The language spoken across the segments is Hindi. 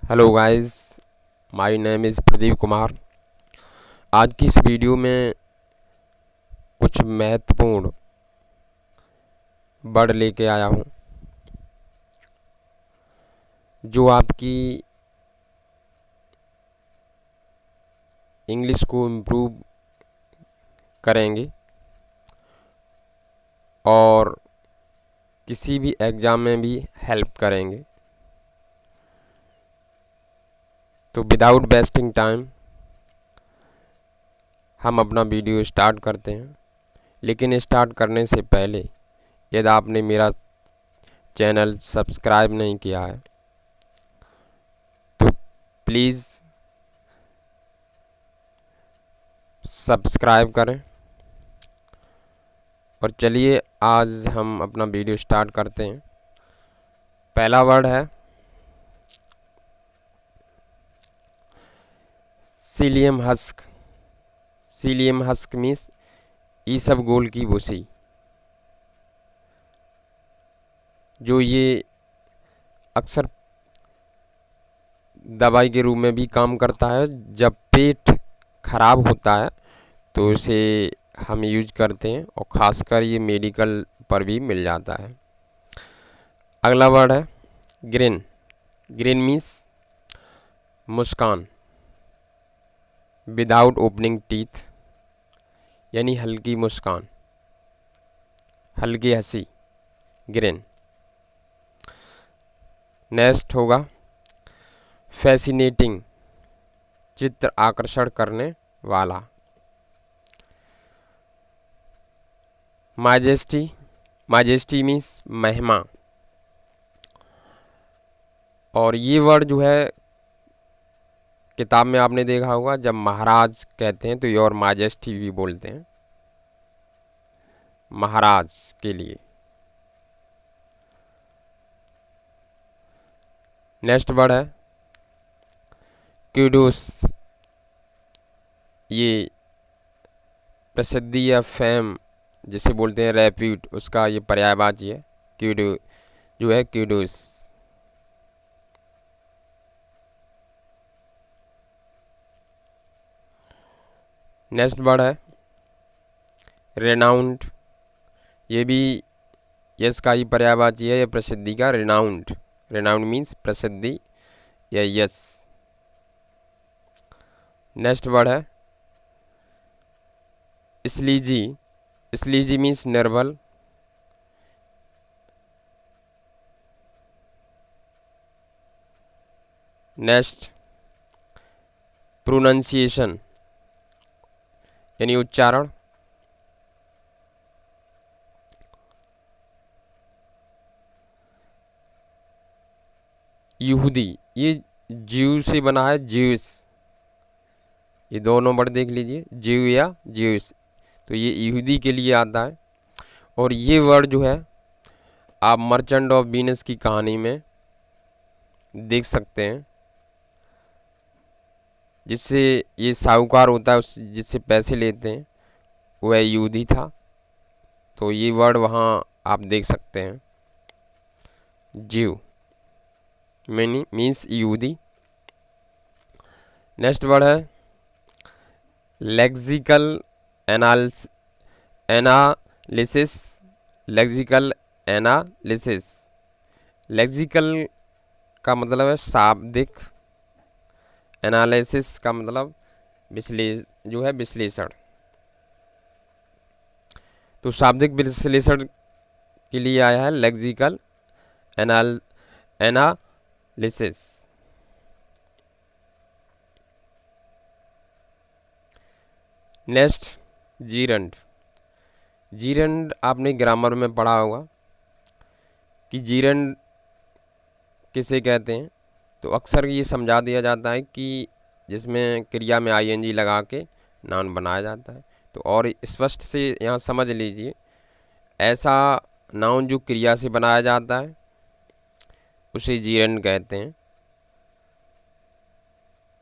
Hello guys, my name is Pradeep Kumar. आज की इस वीडियो में कुछ महत्वपूर्ण वर्ड लेके आया हूँ जो आपकी इंग्लिश को इम्प्रूव करेंगे और किसी भी एग्ज़ाम में भी हेल्प करेंगे। तो विदाउट वेस्टिंग टाइम हम अपना वीडियो स्टार्ट करते हैं। लेकिन स्टार्ट करने से पहले यदि आपने मेरा चैनल सब्सक्राइब नहीं किया है तो प्लीज़ सब्सक्राइब करें। और चलिए आज हम अपना वीडियो स्टार्ट करते हैं। पहला वर्ड है cilium husk. Cilium husk means isabgol की भूसी। जो ये अक्सर दवाई के रूप में भी काम करता है। जब पेट खराब होता है तो इसे हम यूज करते हैं और ख़ासकर ये मेडिकल पर भी मिल जाता है। अगला वर्ड है ग्रिन। ग्रिन मीन्स मुस्कान विदाउट ओपनिंग टीथ, यानी हल्की मुस्कान, हल्की हंसी, ग्रिन। नेक्स्ट होगा फैसिनेटिंग, चित्र आकर्षण करने वाला। माजेस्टी। माजेस्टी मीन्स महिमा। और ये वर्ड जो है किताब में आपने देखा होगा, जब महाराज कहते हैं तो योर माजेस्टी भी बोलते हैं महाराज के लिए। नेक्स्ट वर्ड है क्यूडोस। ये प्रसिद्धि या फेम जिसे बोलते हैं, रेप्यूट, उसका ये पर्यायवाची है। क्यूडो जो है क्यूडोस। नेक्स्ट वर्ड है रेनाउंड। ये भी यश का ही पर्यायवाची है, या प्रसिद्धि का। रेनाउंड, रेनाउंड मीन्स प्रसिद्धि या यश। नेक्स्ट वर्ड है स्लीजी। स्लीजी मीन्स निर्बल। नेक्स्ट प्रोनाउंसिएशन, यानी उच्चारण। यहूदी, ये जीव से बना है, जीव्स। ये दोनों वर्ड देख लीजिए, जीव या जीव्स, तो ये यहूदी के लिए आता है। और ये वर्ड जो है आप मर्चेंट ऑफ वीनस की कहानी में देख सकते हैं। जिससे ये साहूकार होता है, उस जिससे पैसे लेते हैं, वह यहूदी था। तो ये वर्ड वहाँ आप देख सकते हैं, जीव मीन्स यहूदी। नेक्स्ट वर्ड है lexical analysis. Lexical analysis. Lexical का मतलब है शाब्दिक, एनालिसिस का मतलब जो है विश्लेषण। तो शाब्दिक विश्लेषण के लिए आया है lexical analysis. Next gerund. Gerund आपने ग्रामर में पढ़ा होगा कि जीरंड किसे कहते हैं। तो अक्सर ये समझा दिया जाता है कि जिसमें क्रिया में आईएनजी लगा के नाउन बनाया जाता है। तो और स्पष्ट से यहाँ समझ लीजिए, ऐसा नाउन जो क्रिया से बनाया जाता है उसे जीरंड कहते हैं।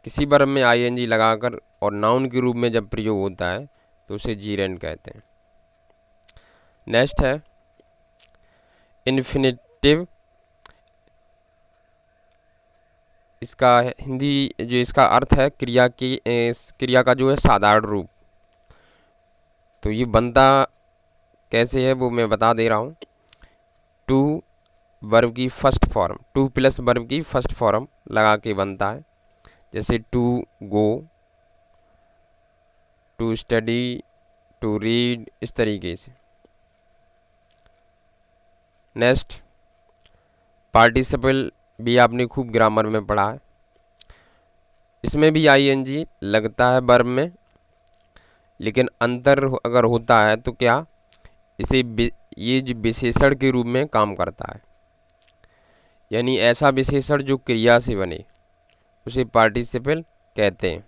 किसी वर्ब में आईएनजी लगाकर और नाउन के रूप में जब प्रयोग होता है तो उसे जीरंड कहते हैं। नेक्स्ट है इन्फिनेटिव। इसका हिंदी जो इसका अर्थ है क्रिया की, इस क्रिया का जो है साधारण रूप। तो ये बनता कैसे है वो मैं बता दे रहा हूँ। टू वर्ब की first form, to plus verb की फर्स्ट फॉर्म लगा के बनता है, जैसे to go, to study, to read, इस तरीके से। नेक्स्ट, पार्टिसिपल भी आपने खूब ग्रामर में पढ़ा है। इसमें भी आईएनजी लगता है वर्ब में, लेकिन अंतर अगर होता है तो क्या, इसे ये जो विशेषण के रूप में काम करता है, यानी ऐसा विशेषण जो क्रिया से बने उसे पार्टिसिपल कहते हैं।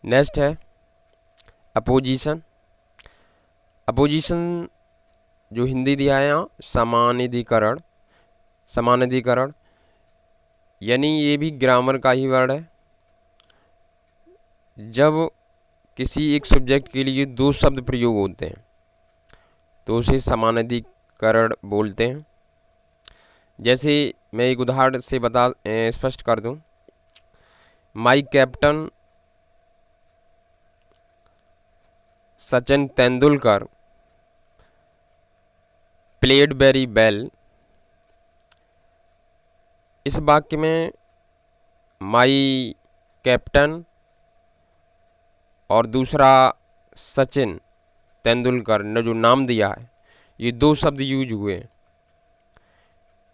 नेक्स्ट है अपोजिशन। अपोजिशन जो हिंदी दिया है यहाँ समानाधिकरण, समानाधिकरण यानी ये भी ग्रामर का ही वर्ड है। जब किसी एक सब्जेक्ट के लिए दो शब्द प्रयोग होते हैं तो उसे समानाधिकरण बोलते हैं। जैसे मैं एक उदाहरण से स्पष्ट कर दूं, माई captain Sachin Tendulkar played very well. इस वाक्य में माई कैप्टन और दूसरा सचिन तेंदुलकर ने जो नाम दिया है, ये दो शब्द यूज हुए हैं।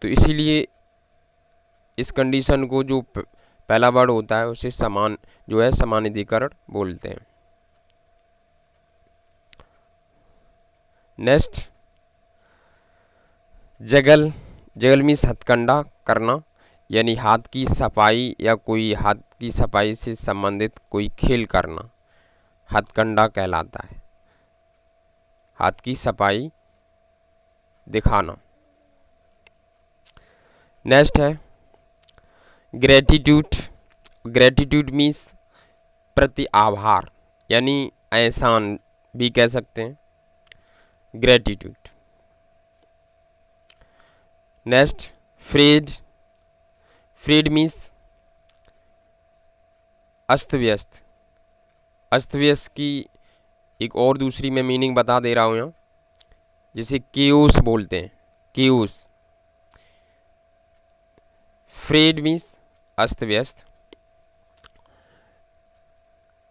तो इसीलिए इस कंडीशन को जो पहला वर्ड होता है उसे समान जो है समानाधिकरण बोलते हैं। नेक्स्ट, जगल। जगल मीन्स हथकंडा करना, यानी हाथ की सफाई या कोई हाथ की सफाई से संबंधित कोई खेल करना हथकंडा कहलाता है। हाथ की सफाई दिखाना। नेक्स्ट है ग्रेटिट्यूड। ग्रेटिट्यूड मीन्स प्रति आभार, यानी एहसान भी कह सकते हैं, gratitude. Next, fret. Fret means अस्त व्यस्त। अस्त व्यस्त की एक और दूसरी मैं मीनिंग बता दे रहा हूँ यहाँ, जिसे केओस बोलते हैं, केओस। फ्रेड मीन्स अस्त व्यस्त।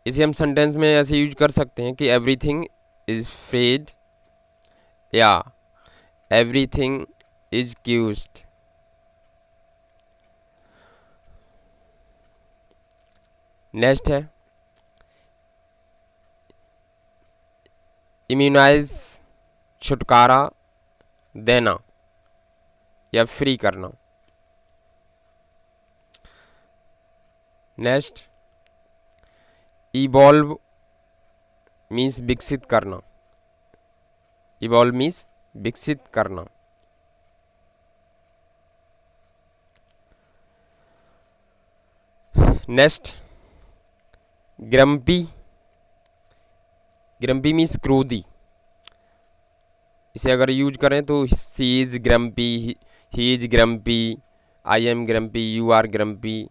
इसे हम सेंटेंस में ऐसे यूज कर सकते हैं कि एवरीथिंग इज फ्रेड या एवरीथिंग इज क्यूज्ड। नेक्स्ट है इम्यूनाइज, छुटकारा देना या फ्री करना। नेक्स्ट, इवॉल्व मीन्स विकसित करना। इवॉल्व मीन्स विकसित करना। Next, grumpy. ग्रम्पी मीन्स क्रोधी। इसे अगर यूज करें तो she is grumpy, he is grumpy, I am grumpy, you are grumpy,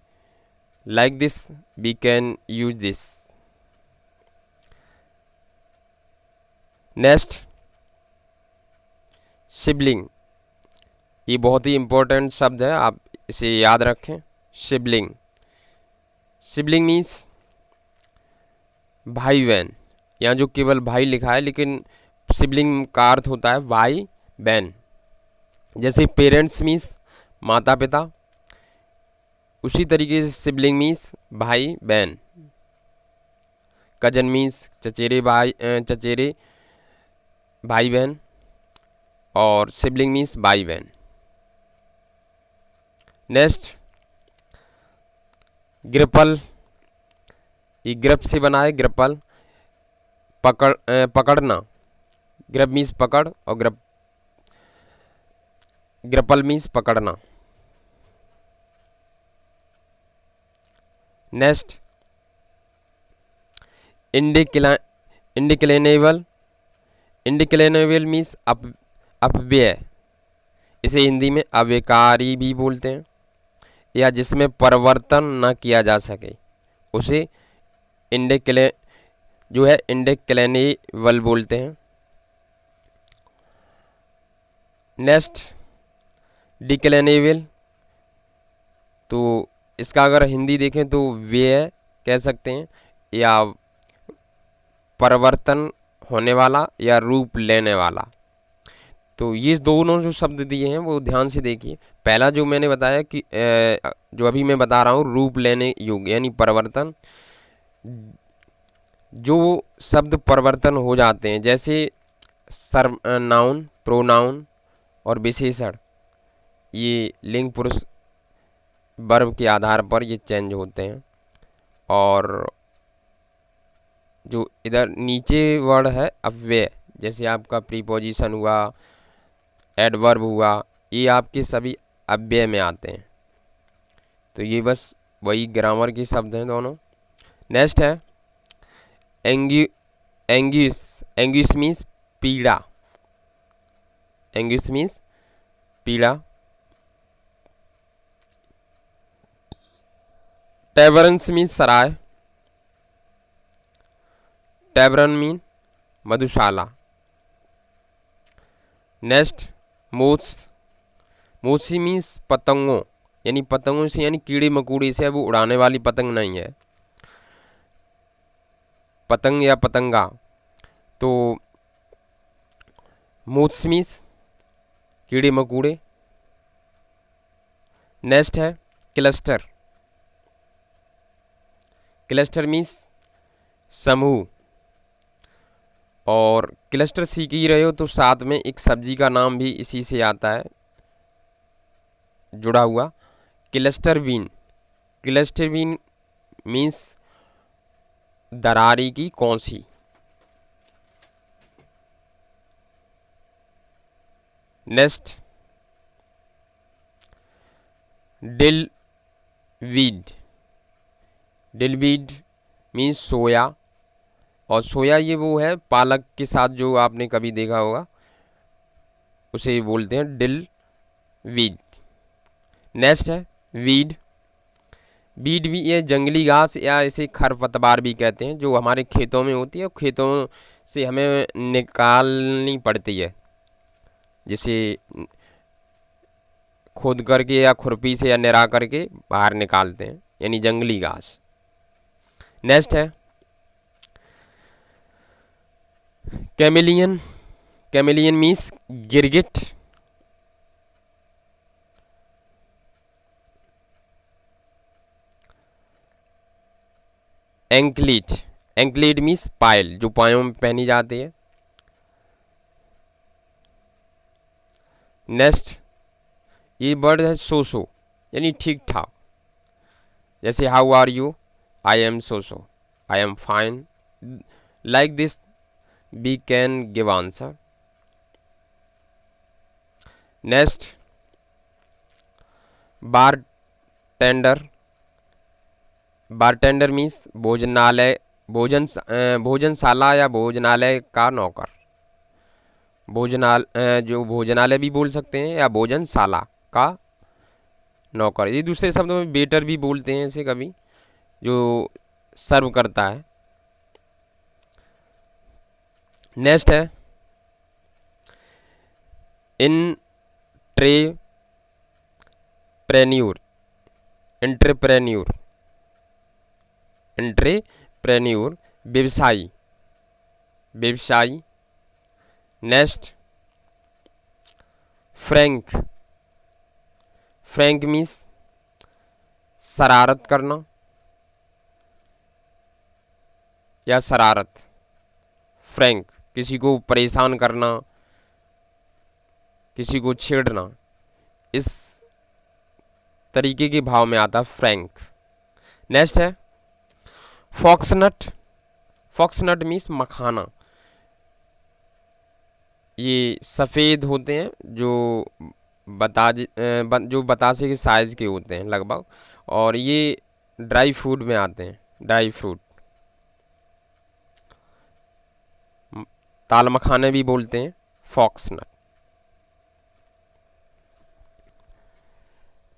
like this we can use this. Next, sibling. ये बहुत ही इंपॉर्टेंट शब्द है, आप इसे याद रखें। सिबलिंग। सिबलिंग मीन्स भाई बहन। यहाँ जो केवल भाई लिखा है, लेकिन सिबलिंग का अर्थ होता है भाई बहन। जैसे पेरेंट्स मीन्स माता पिता, उसी तरीके से सिबलिंग मीन्स भाई बहन। कजन मीन्स चचेरे भाई, चचेरे भाई बहन, और सिबलिंग मीन्स भाई बहन। नेक्स्ट, ग्रिपल। ये ग्रिप से बना है, ग्रिपल पकड़ना। ग्रिप मीन्स पकड़ और ग्रिपल मीन्स पकड़ना। नेक्स्ट, इंडिक्लेनेबल। इंडिक्लेनेबल मीन्स अपव्यय, इसे हिंदी में अविकारी भी बोलते हैं, या जिसमें परिवर्तन न किया जा सके उसे इंडेक्ले जो है इंडेक्लेनेबल बोलते हैं। नेक्स्ट, डिक्लेनेबल, तो इसका अगर हिंदी देखें तो व्यय कह सकते हैं, या परिवर्तन होने वाला या रूप लेने वाला। तो ये दोनों जो शब्द दिए हैं वो ध्यान से देखिए। पहला जो मैंने बताया कि जो अभी मैं बता रहा हूँ रूप लेने योग्य यानी परिवर्तन, जो शब्द परिवर्तन हो जाते हैं जैसे नाउन, प्रोनाउन और विशेषण, ये लिंग पुरुष वर्ब के आधार पर ये चेंज होते हैं। और जो इधर नीचे वर्ड है अव्यय, जैसे आपका प्रीपोजिशन हुआ, एडवर्ब हुआ, ये आपके सभी अव्यय में आते हैं। तो ये बस वही ग्रामर के शब्द हैं दोनों। नेक्स्ट है एंग्यूस। एंग्यूस मीन्स पीड़ा। एंग्यूस मीन्स पीड़ा। टेबरन्स मीन्स सराय। टेबरन मीन मधुशाला। नेक्स्ट मोत्स। मोसी मीन्स पतंगों, यानी पतंगों से यानी कीड़े मकोड़े से, वो उड़ाने वाली पतंग नहीं है, पतंग या पतंगा। तो मोत्स मीन्स कीड़े मकोड़े। नेक्स्ट है क्लस्टर। क्लस्टर मीन्स समूह। और क्लस्टर सीख ही रहे हो तो साथ में एक सब्जी का नाम भी इसी से आता है जुड़ा हुआ, cluster bean. Cluster bean means दरारी की कौंसी। Next dill weed. Dill weed means सोया, और सोया ये वो है पालक के साथ जो आपने कभी देखा होगा, उसे बोलते हैं डिल वीड। नेक्स्ट है वीड। वीड भी ये जंगली घास या इसे खरपतवार भी कहते हैं, जो हमारे खेतों में होती है और खेतों से हमें निकालनी पड़ती है, जिसे खोद करके या खुरपी से या निरा करके बाहर निकालते हैं, यानी जंगली घास। नेक्स्ट है कैमेलियन। कैमेलियन मीन्स गिरगिट। एंकलीट। एंकलीट मीन्स पायल, जो पायों में पहनी जाती है। नेक्स्ट ये वर्ड है सोसो, यानी ठीक ठाक, जैसे how are you, I am so so, I am fine, like this we can give answer. Next bartender. Bartender means भोजनालय, भोजनशाला या भोजनालय का नौकर। जो भोजनालय भी बोल सकते हैं या भोजनशाला का नौकर। ये दूसरे शब्दों में वेटर भी बोलते हैं इसे कभी, जो सर्व करता है। नेक्स्ट है इंट्रेप्रेन्योर। इंटरप्रेन्योर, इंटरप्रेन्योर व्यवसायी, व्यवसायी। Next Frank. फ्रैंक मीन्स शरारत करना या शरारत। फ्रैंक किसी को परेशान करना, किसी को छेड़ना, इस तरीके के भाव में आता फ्रैंक। नेक्स्ट है फॉक्सनट। फॉक्सनट मीन्स मखाना। ये सफ़ेद होते हैं, जो जो बतासे के साइज़ के होते हैं लगभग, और ये ड्राई फ्रूट में आते हैं। ड्राई फ्रूट, ताल मखाने भी बोलते हैं फॉक्सनट।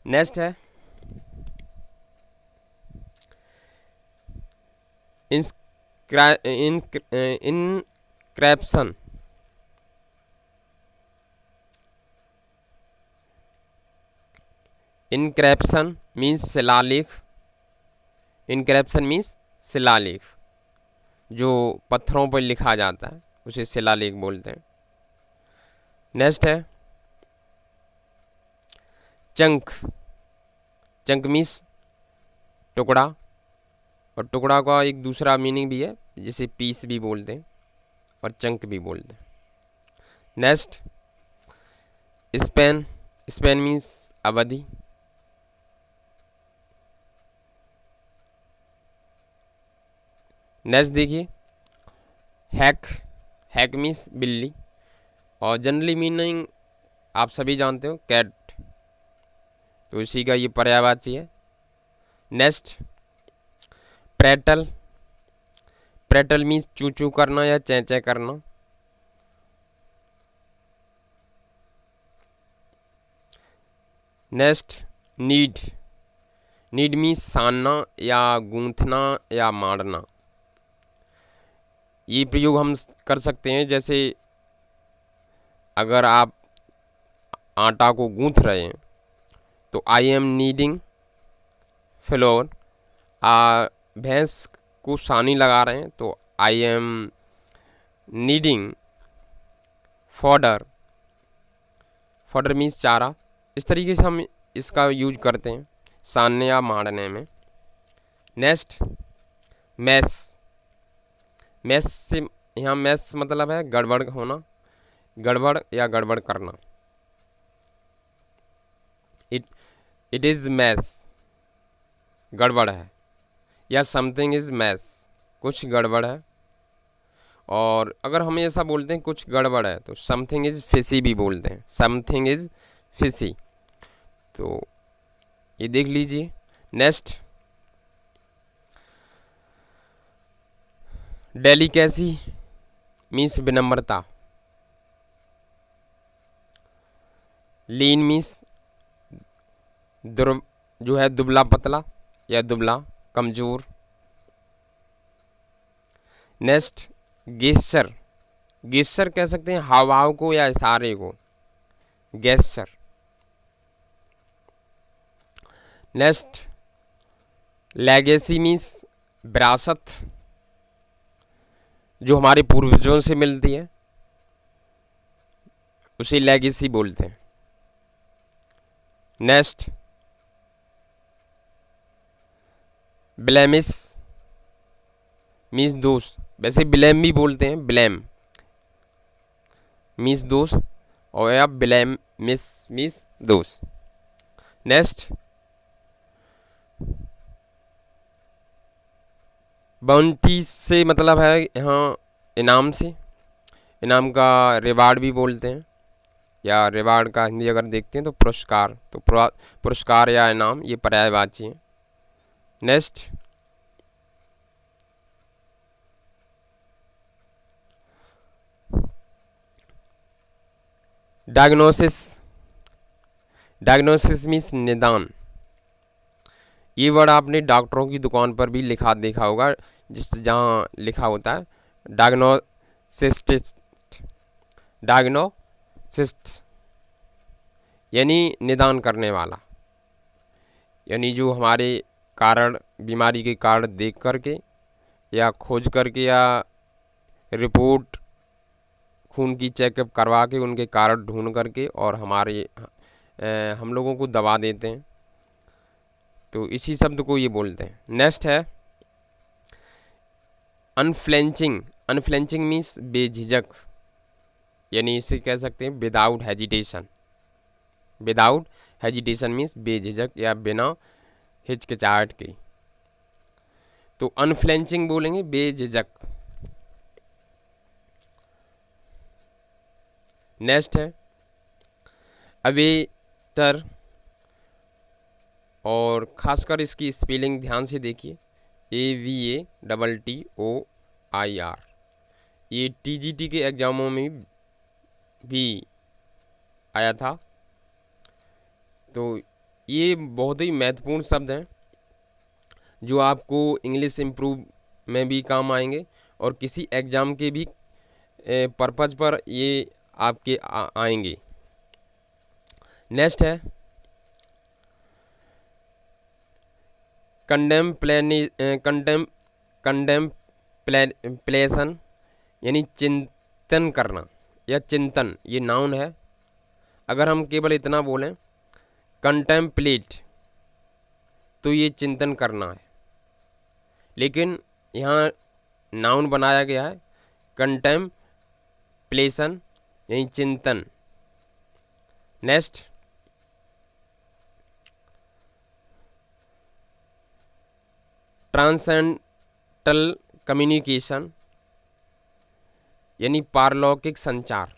नेक्स्ट है इनक्रिप्शन। इनक्रिप्शन मीन्स शिलालेख। इनक्रिप्शन मीन्स शिलालेख, जो पत्थरों पर लिखा जाता है उसे शिलालेख बोलते हैं। नेक्स्ट है चंक। चंक मीन्स टुकड़ा, और टुकड़ा का एक दूसरा मीनिंग भी है जिसे पीस भी बोलते हैं और चंक भी बोलते हैं। Next Spain. स्पेन मीन्स अवधि। नेक्स्ट देखिए हैक। हैक मीन्स बिल्ली, और जनरली मीनिंग आप सभी जानते हो कैट, तो इसी का ये पर्यायवाची है। Next petrol. प्रेटल मीन्स चू चू करना या चै चै करना। Next need. नीड मीन्स सानना या गूंथना या मारना। ये प्रयोग हम कर सकते हैं, जैसे अगर आप आटा को गूंथ रहे हैं तो आई एम नीडिंग फ्लोर। भैंस को सानी लगा रहे हैं तो I am needing fodder. Fodder means चारा। इस तरीके से हम इसका यूज करते हैं सानने या मारने में। Next mess. मैस से यहाँ मैस मतलब है गड़बड़ होना, गड़बड़ या गड़बड़ करना। इट इज़ मैस, गड़बड़ है, या समथिंग इज़ मैस, कुछ गड़बड़ है। और अगर हम ऐसा बोलते हैं कुछ गड़बड़ है तो समथिंग इज़ फिशी भी बोलते हैं, समथिंग इज़ फिशी। तो ये देख लीजिए। नेक्स्ट डेलिकेसी मीन्स विनम्रता। लीन मीन्स जो है दुबला पतला या दुबला कमजोर। Next gesture. गेस्चर कह सकते हैं हाव भाव को या इशारे को, गेस्चर। नेक्स्ट लेगेसी मीन्स विरासत, जो हमारे पूर्वजों से मिलती है उसे लेगेसी बोलते हैं। नेक्स्ट ब्लेमिस मीन्स दोष, वैसे ब्लेम भी बोलते हैं, ब्लेम मीन्स दोष और या ब्लेम मीन्स दोष। नेक्स्ट बाउंटी से मतलब है यहाँ इनाम से, इनाम का रिवार्ड भी बोलते हैं, या रिवार्ड का हिंदी अगर देखते हैं तो पुरस्कार, तो पुरस्कार या इनाम ये पर्यायवाची है। Next diagnosis. डायग्नोसिस मीन्स निदान। ये वर्ड आपने डॉक्टरों की दुकान पर भी लिखा देखा होगा, जहाँ लिखा होता है डायग्नोसिस्ट। डायग्नोसिस्ट यानी निदान करने वाला, यानी जो हमारे कारण, बीमारी के कारण देख करके या खोज करके या रिपोर्ट खून की चेकअप करवा के उनके कारण ढूंढ करके और हमारे हम लोगों को दवा देते हैं, तो इसी शब्द को ये बोलते हैं। नेक्स्ट है अनफ्लेंचिंग। अनफ्लेंचिंग मीन्स बेझिझक, यानी इसे कह सकते हैं without hesitation. Without hesitation means बेझिझक या बिना हिचकिचाहट के, तो अनफ्लेंचिंग बोलेंगे बेझिझक। नेक्स्ट है अवेटर, और खासकर इसकी स्पेलिंग ध्यान से देखिए, AVATTOIR। ये TGT के एग्जामों में भी आया था, तो ये बहुत ही महत्वपूर्ण शब्द हैं जो आपको इंग्लिश इम्प्रूव में भी काम आएंगे और किसी एग्ज़ाम के भी पर्पज़ पर ये आपके आएंगे। नेक्स्ट है कंडेम्पलेशन, यानी चिंतन करना या चिंतन, ये नाउन है। अगर हम केवल इतना बोलें कंटेम्पलेट तो ये चिंतन करना है, लेकिन यहाँ नाउन बनाया गया है कंटेम्पलेशन यानी चिंतन। नेक्स्ट ट्रांसेंडेंटल कम्युनिकेशन यानी पारलौकिक संचार।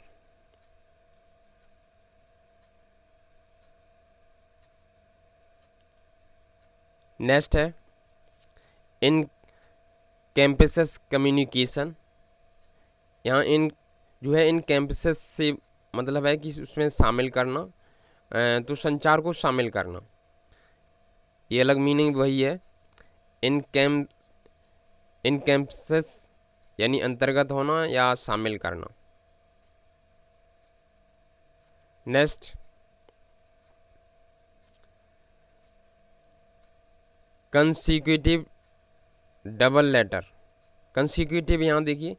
नेक्स्ट है इन कैंपसेस कम्युनिकेशन, यहाँ इन जो है इन कैंपसेस से मतलब है कि उसमें शामिल करना, तो संचार को शामिल करना, ये अलग मीनिंग वही है। इन कैंपसेस यानी अंतर्गत होना या शामिल करना। Next consecutive double letter. Consecutive यहाँ देखिए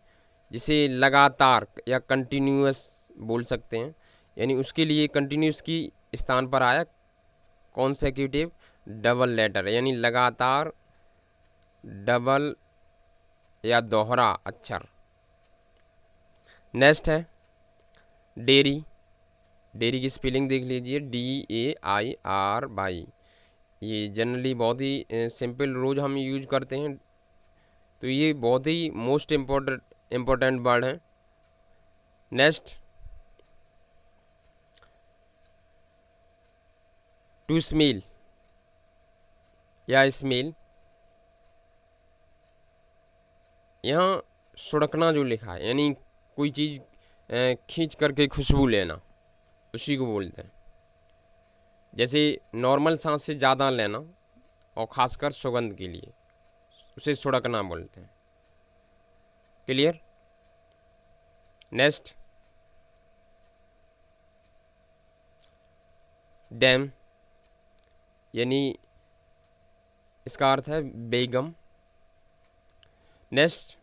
जिसे लगातार या कंटिन्यूअस बोल सकते हैं, यानी उसके लिए कंटिन्यूअस की स्थान पर आया कॉन्सेक्यूटिव डबल लेटर, यानी लगातार डबल या दोहरा अक्षर। नेक्स्ट है डेरी। डेरी की स्पेलिंग देख लीजिए DAIR। ये जनरली बहुत ही सिंपल रोज़ हम यूज करते हैं, तो ये बहुत ही मोस्ट इम्पोर्टेंट वर्ड है। नेक्स्ट टू स्मेल या स्मेल, यहाँ सुड़कना जो लिखा है यानी कोई चीज़ खींच करके खुशबू लेना, उसी को बोलते हैं। जैसे नॉर्मल सांस से ज़्यादा लेना और ख़ासकर सुगंध के लिए उसे सुड़कना बोलते हैं। क्लियर। नेक्स्ट डैम, यानी इसका अर्थ है बेगम। नेक्स्ट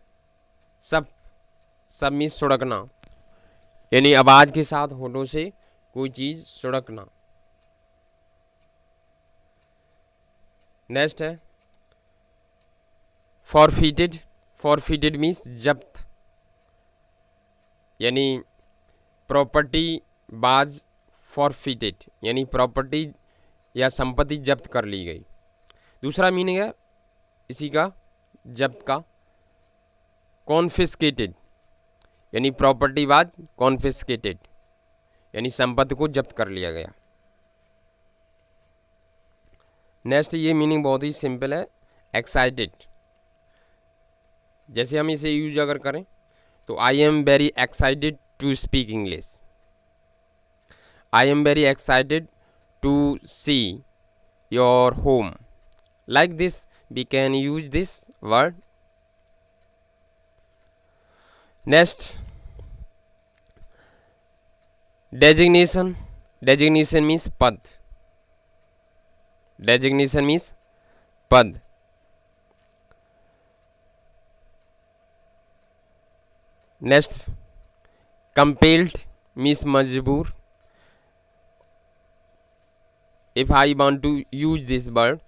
सब मीन्स सुड़कना, यानी आवाज़ के साथ होठों से कोई चीज़ सुड़कना। नेक्स्ट है फॉरफिटेड। फॉरफिटेड मीन्स जब्त, यानी प्रॉपर्टी बाज फॉरफिटेड, यानी प्रॉपर्टी या संपत्ति जब्त कर ली गई। दूसरा मीनिंग है इसी का जब्त का कॉन्फिस्केटेड, यानी प्रॉपर्टी बाज कॉन्फिस्केटेड, यानी संपत्ति को जब्त कर लिया गया। नेक्स्ट ये मीनिंग बहुत ही सिंपल है एक्साइटेड। जैसे हम इसे यूज अगर करें तो I am very excited to speak English. I am very excited to see your home. Like this we can use this word. Next designation. Designation means पद। डेजिग्नेशन मीन्स पद। नेक्स्ट कंपेल्ड मीन्स मजबूर। If I want to use this word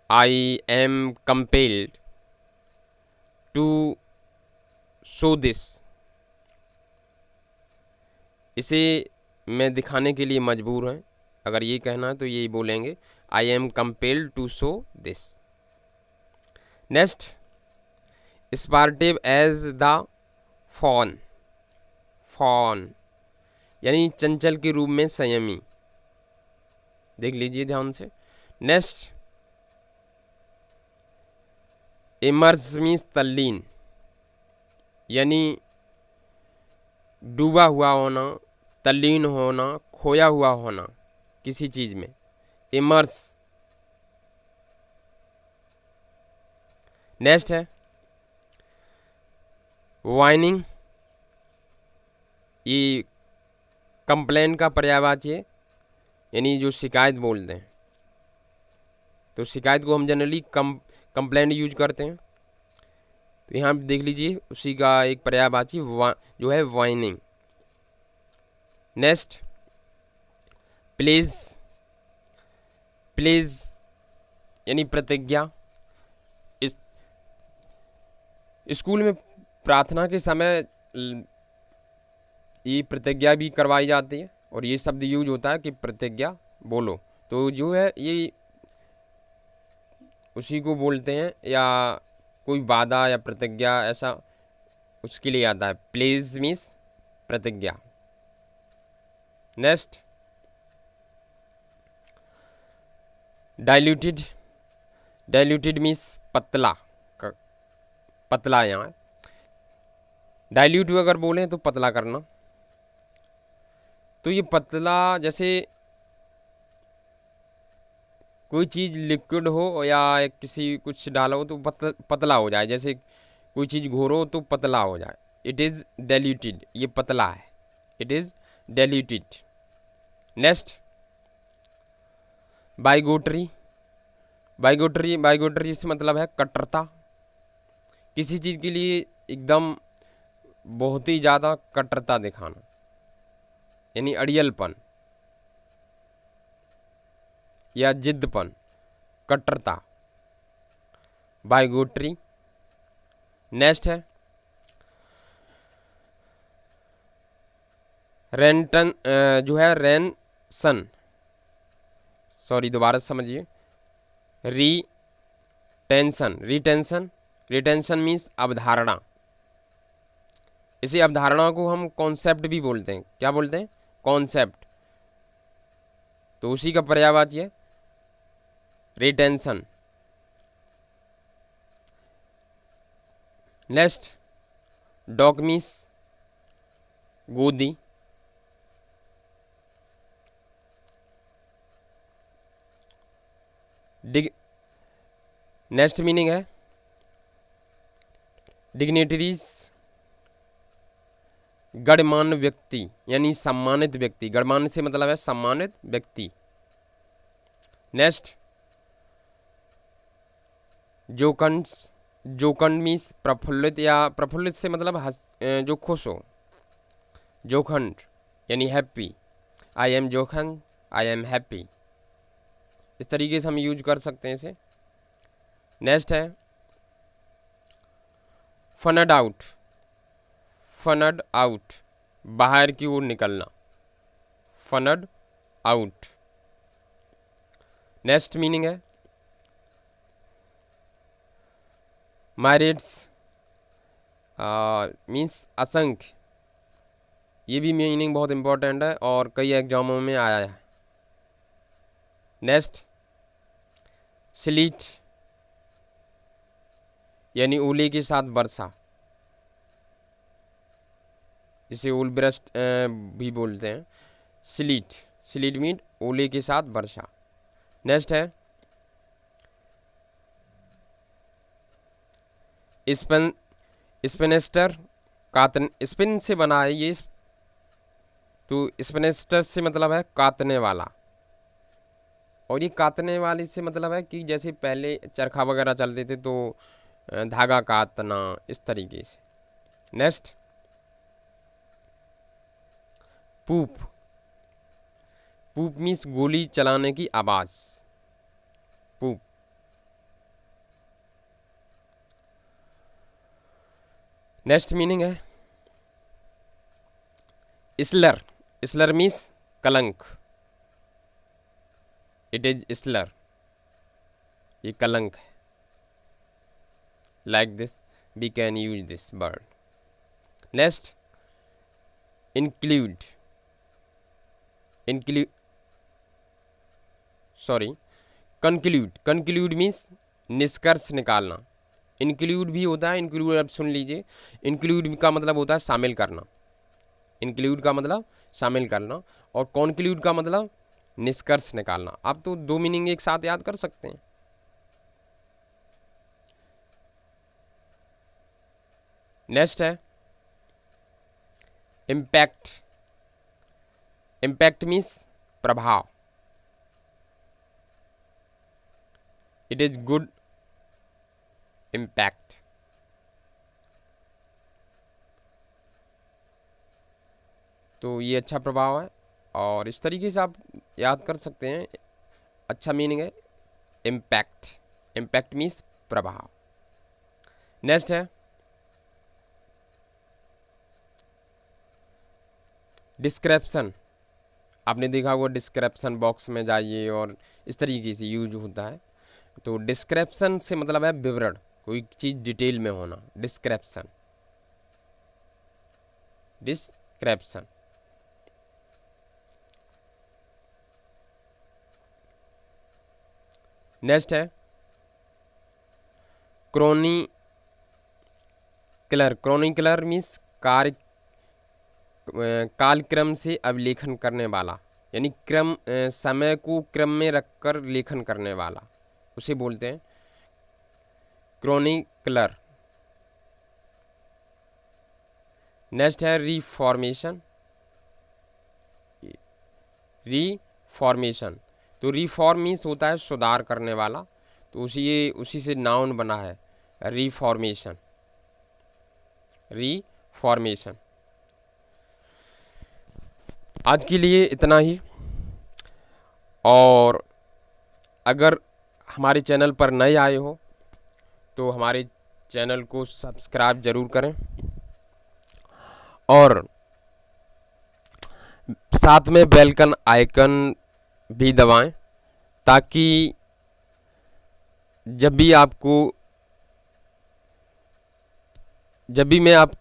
I am compelled to show this, इसे मैं दिखाने के लिए मजबूर हैं। अगर ये कहना है तो यही बोलेंगे I am compelled to show this. Next sportive as the fawn. Fawn यानी चंचल के रूप में संयमी। देख लीजिए ध्यान से। नेक्स्ट इमर्स मीन्स तल्लीन, यानी डूबा हुआ होना, तल्लीन होना, खोया हुआ होना किसी चीज़ में। इमर्स। नेक्स्ट है वाइनिंग, ये कंप्लेन का पर्यायवाची है, यानी जो शिकायत बोलते हैं। तो शिकायत को हम जनरली कंप्लेंट यूज करते हैं। तो यहाँ देख लीजिए उसी का एक पर्यायवाची जो है वाइनिंग। नेक्स्ट प्लीज, प्लीज यानी प्रतिज्ञा। इस स्कूल में प्रार्थना के समय ये प्रतिज्ञा भी करवाई जाती है और ये शब्द यूज होता है कि प्रतिज्ञा बोलो। तो जो है ये उसी को बोलते हैं, या कोई वादा या प्रतिज्ञा ऐसा उसके लिए आता है। प्लीज मीन्स प्रतिज्ञा। नेक्स्ट डाइल्यूटेड, डाइल्यूटेड मीन्स पतला, पतला। यहाँ डाइल्यूट अगर बोलें तो पतला करना। तो ये पतला, जैसे कोई चीज़ लिक्विड हो या किसी कुछ डाला हो तो पतला हो जाए, जैसे कोई चीज़ घोरो तो पतला हो जाए। इट इज़ डाइल्यूटेड, ये पतला है, इट इज़ डाइल्यूटेड। नेक्स्ट बाइगोटरी, बाइगोटरी, बाइगोटरी से मतलब है कट्टरता। किसी चीज़ के लिए एकदम बहुत ही ज़्यादा कट्टरता दिखाना, यानी अड़ियलपन या जिद्दपन, कट्टरता, बाइगोटरी। नेक्स्ट है रेंटन, जो है रेंसन, सॉरी दोबारा समझिए, रिटेंशन, रिटेंशन, रिटेंशन मीन्स अवधारणा। इसी अवधारणा को हम कॉन्सेप्ट भी बोलते हैं। क्या बोलते हैं? कॉन्सेप्ट। तो उसी का पर्यायवाची है रिटेंशन। नेक्स्ट डॉगमीस, गोदी। नेक्स्ट मीनिंग है डिग्नेटरीज, गणमान्य व्यक्ति यानी सम्मानित व्यक्ति। गणमान्य से मतलब है सम्मानित व्यक्ति। नेक्स्ट जोकंड्स, जोकंड मीन्स प्रफुल्लित, या प्रफुल्लित से मतलब जो खुश हो। जोखंड यानी happy, I am jocund, I am happy. इस तरीके से हम यूज कर सकते हैं इसे। नेक्स्ट है फनड आउट, फनड आउट बाहर की ओर निकलना, फनड आउट। नेक्स्ट मीनिंग है मैरिट्स, मीन्स असंख्य। ये भी मीनिंग बहुत इंपॉर्टेंट है और कई एग्जामों में आया है। नेक्स्ट स्लीट यानी ओले के साथ वर्षा, जिसे ओलब्रस्ट भी बोलते हैं। स्लीट, स्लीट मीन ओले के साथ वर्षा। नेक्स्ट है स्पिन, स्पिनेस्टर, कातन, स्पिन से बना है ये। तो स्पिनेस्टर से मतलब है काटने वाला, और ये काटने वाले से मतलब है कि जैसे पहले चरखा वगैरह चलते थे तो धागा काटना, इस तरीके से। नेक्स्ट पूप, पूप मीन्स गोली चलाने की आवाज, पूप। नेक्स्ट मीनिंग है स्लर, स्लर मीन्स कलंक, इट इज स्लर, ये कलंक है। Like this we can use this word. Next include, include, sorry conclude, conclude means निष्कर्ष निकालना। इंक्लूड भी होता है, इंक्लूड अब सुन लीजिए, इंक्लूड का मतलब होता है शामिल करना। इंक्लूड का मतलब शामिल करना, और कॉन्क्लूड का मतलब निष्कर्ष निकालना। आप तो दो मीनिंग एक साथ याद कर सकते हैं। नेक्स्ट है इम्पैक्ट। इम्पैक्ट मीन्स प्रभाव। It is good impact. तो ये अच्छा प्रभाव है, और इस तरीके से आप याद कर सकते हैं। अच्छा मीनिंग है इम्पैक्ट। इम्पैक्ट मीन्स प्रभाव। नेक्स्ट है डिस्क्रिप्शन। आपने देखा होगा डिस्क्रिप्शन बॉक्स में जाइए और इस तरीके से यूज होता है। तो डिस्क्रिप्शन से मतलब है विवरण, कोई चीज़ डिटेल में होना। Description, description. नेक्स्ट है क्रोनिकलर। क्रोनिकलर मीन्स कालक्रम से अभिलेखन करने वाला, यानी क्रम समय को क्रम में रखकर लेखन करने वाला, उसे बोलते हैं क्रोनिकलर। नेक्स्ट है रिफॉर्मेशन। रिफॉर्मेशन, तो रिफॉर्म मीन्स होता है सुधार करने वाला, तो उसी से नाउन बना है रिफॉर्मेशन। रिफॉर्मेशन। आज के लिए इतना ही, और अगर हमारे चैनल पर नए आए हो तो हमारे चैनल को सब्सक्राइब ज़रूर करें, और साथ में बेल का आइकन भी दबाएं, ताकि जब भी मैं आप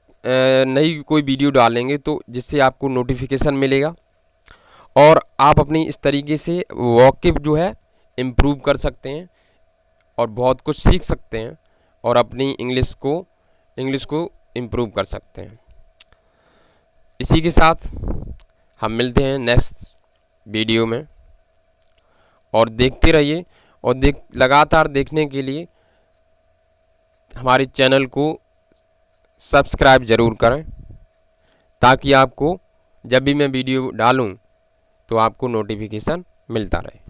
नई कोई वीडियो डालेंगे तो जिससे आपको नोटिफिकेशन मिलेगा, और आप अपनी इस तरीके से वॉकिब जो है इम्प्रूव कर सकते हैं और बहुत कुछ सीख सकते हैं, और अपनी इंग्लिश को इम्प्रूव कर सकते हैं। इसी के साथ हम मिलते हैं नेक्स्ट वीडियो में, और देखते रहिए, और लगातार देखने के लिए हमारे चैनल को सब्सक्राइब ज़रूर करें, ताकि आपको जब भी मैं वीडियो डालूं तो आपको नोटिफिकेशन मिलता रहे।